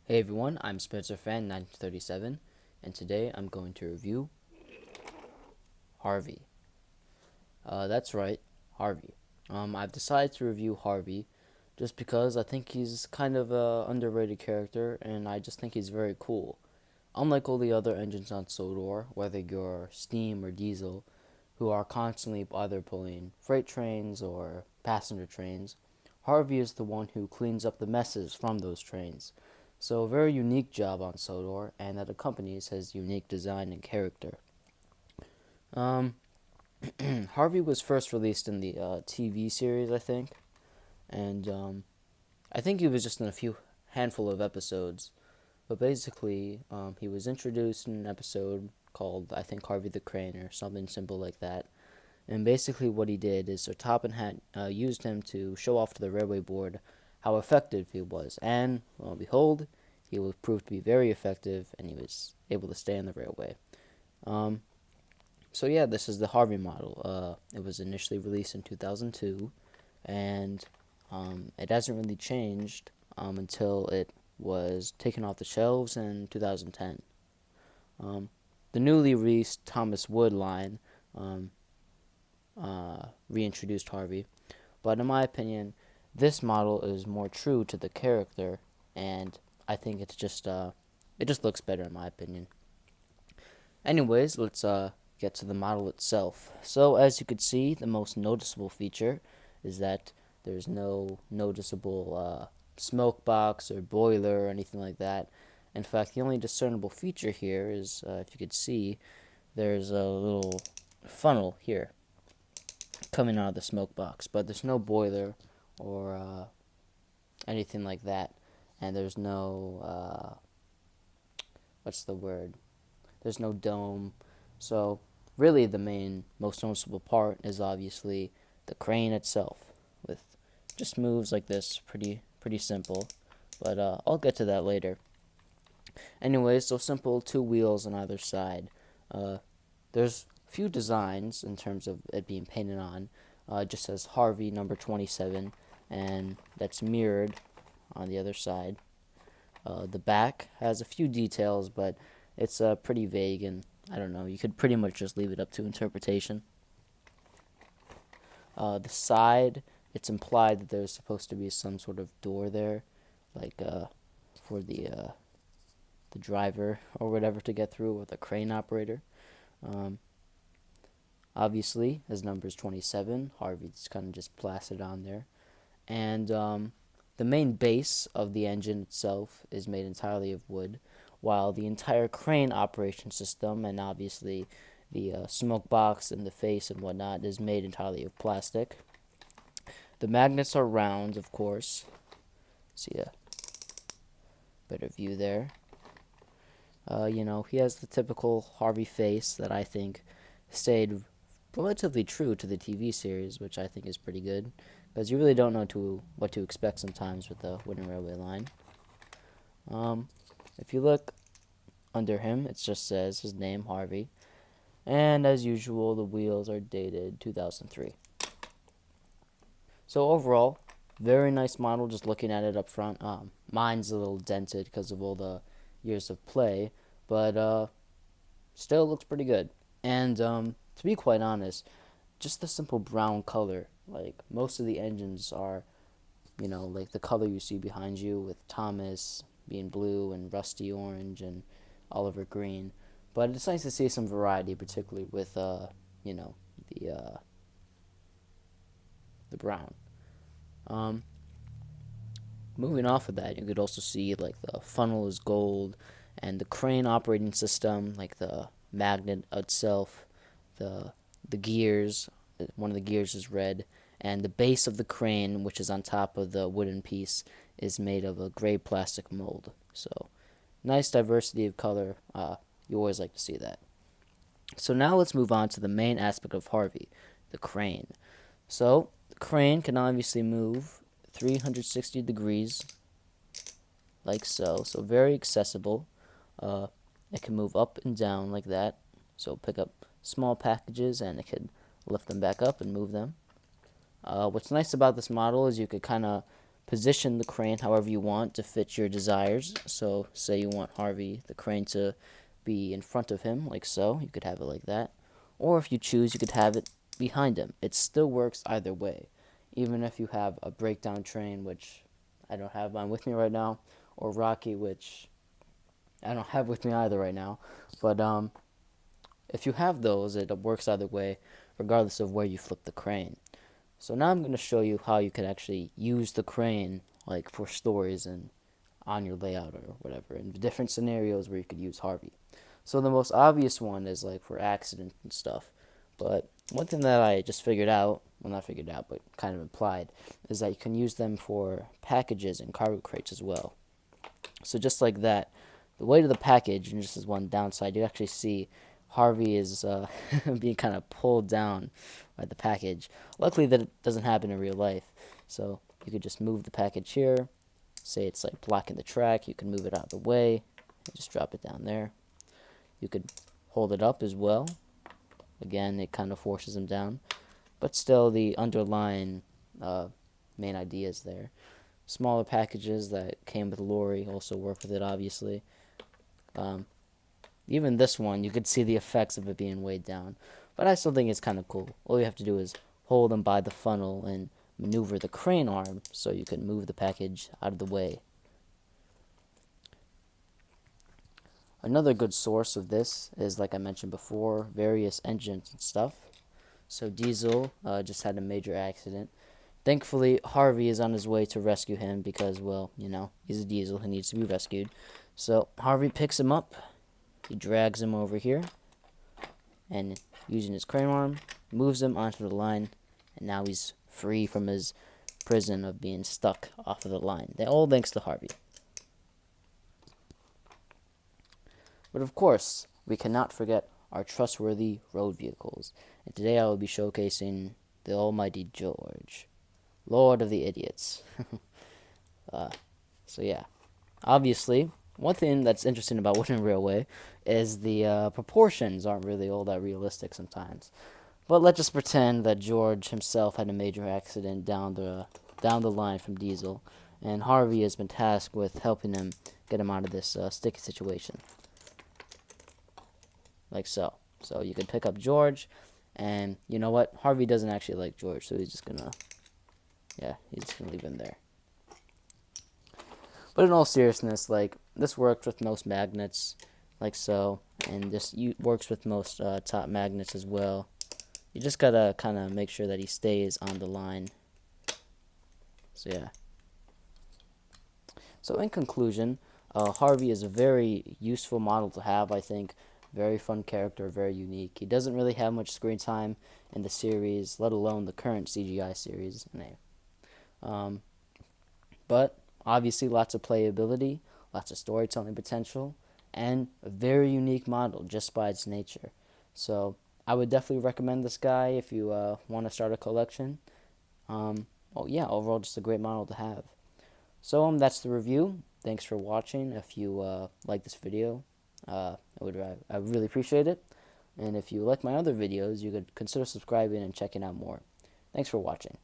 Hey everyone, I'm SpencerFan1937, and today I'm going to review Harvey. That's right, Harvey. I've decided to review Harvey just because I think he's kind of a underrated character, and I just think he's very cool. Unlike all the other engines on Sodor, whether you're steam or diesel, who are constantly either pulling freight trains or passenger trains, Harvey is the one who cleans up the messes from those trains. So a very unique job on Sodor, and that accompanies his unique design and character. Um, Harvey was first released in the TV series, I think, and I think he was just in a few handful of episodes. But basically, he was introduced in an episode called, I think, Harvey the Crane or something simple like that. And basically, what he did is Sir Topham had used him to show off to the railway board how effective he was. And, lo and behold, he was proved to be very effective, and he was able to stay on the railway. Um, so yeah, this is the Harvey model. It was initially released in 2002, and it hasn't really changed until it was taken off the shelves in 2010. Um, the newly released Thomas Wood line um, reintroduced Harvey, but in my opinion, this model is more true to the character, and I think it just looks better in my opinion. Anyways, let's get to the model itself. So as you could see, the most noticeable feature is that there's no noticeable smoke box or boiler or anything like that. In fact, the only discernible feature here is, if you could see, there's a little funnel here coming out of the smoke box, but there's no boiler or anything like that, and there's no what's the word? There's no dome. So really, the main, most noticeable part is obviously the crane itself, with just moves like this, pretty simple. But I'll get to that later. Anyways, so simple, two wheels on either side. There's few designs in terms of it being painted on. It just says Harvey number 27, and that's mirrored on the other side. The back has a few details, but it's pretty vague, and I don't know. You could pretty much just leave it up to interpretation. The side, it's implied that there's supposed to be some sort of door there, like for the driver or whatever to get through, or the crane operator. Um, Obviously, his number is 27. Harvey's kind of just plastered on there. And the main base of the engine itself is made entirely of wood, while the entire crane operation system and obviously the smoke box and the face and whatnot is made entirely of plastic. The magnets are round, of course. See a better view there. He has the typical Harvey face that I think stayed relatively true to the TV series, which I think is pretty good, because you really don't know what to expect sometimes with the Wooden Railway line. If you look under him, it just says his name, Harvey, and as usual, the wheels are dated 2003. So overall, very nice model. Just looking at it up front, mine's a little dented because of all the years of play, but still looks pretty good. And to be quite honest, just the simple brown color, like most of the engines are, like the color you see behind you, with Thomas being blue and Rusty orange and Oliver green. But it's nice to see some variety, particularly with you know, the brown. Um, Moving off of that, you could also see like the funnel is gold, and the crane operating system, like the magnet itself, the the gears. One of the gears is red, and the base of the crane, which is on top of the wooden piece, is made of a gray plastic mold. So nice diversity of color. You always like to see that. So now let's move on to the main aspect of Harvey, the crane. So the crane can obviously move 360 degrees like so. So very accessible. It can move up and down like that. So pick up small packages and it can lift them back up and move them. What's nice about this model is you could kind of position the crane however you want to fit your desires. So say you want Harvey, the crane, to be in front of him, like so. You could have it like that. Or if you choose, you could have it behind him. It still works either way. Even if you have a breakdown train, which I don't have mine with me right now, or Rocky, which I don't have with me either right now. But if you have those, it works either way, regardless of where you flip the crane. So now I'm going to show you how you can actually use the crane, like for stories and on your layout or whatever, in different scenarios where you could use Harvey. So the most obvious one is like for accidents and stuff. But one thing that I just figured out, well, not figured out, but kind of implied, is that you can use them for packages and cargo crates as well. So just like that, the weight of the package, and just as one downside, you actually see Harvey is being kind of pulled down by the package. Luckily that it doesn't happen in real life. So you could just move the package here. Say it's like blocking the track, you can move it out of the way and just drop it down there. You could hold it up as well. Again, it kind of forces him down. But still, the underlying main idea is there. Smaller packages that came with the lorry also work with it, obviously. Even this one, you could see the effects of it being weighed down. But I still think it's kind of cool. All you have to do is hold them by the funnel and maneuver the crane arm so you can move the package out of the way. Another good source of this is, like I mentioned before, various engines and stuff. So Diesel just had a major accident. Thankfully, Harvey is on his way to rescue him because, well, you know, he's a Diesel. He needs to be rescued. So Harvey picks him up. He drags him over here. And using his crane arm, moves him onto the line. And now he's free from his prison of being stuck off of the line. All thanks to Harvey. But of course, we cannot forget our trustworthy road vehicles. And today I will be showcasing the almighty George, Lord of the Idiots. So yeah, obviously, one thing that's interesting about Wooden Railway is the proportions aren't really all that realistic sometimes. But let's just pretend that George himself had a major accident down the line from Diesel, and Harvey has been tasked with helping him get him out of this sticky situation. Like so. So you can pick up George, and you know what? Harvey doesn't actually like George, so he's just gonna leave him there. But in all seriousness, like, this works with most magnets, like so, and this works with most top magnets as well. You just gotta kind of make sure that he stays on the line. So yeah. So in conclusion, Harvey is a very useful model to have, I think. Very fun character, very unique. He doesn't really have much screen time in the series, let alone the current CGI series. But obviously lots of playability, lots of storytelling potential, and a very unique model just by its nature. So I would definitely recommend this guy if you want to start a collection. Overall just a great model to have. So that's the review. Thanks for watching. If you like this video, I really appreciate it. And if you like my other videos, you could consider subscribing and checking out more. Thanks for watching.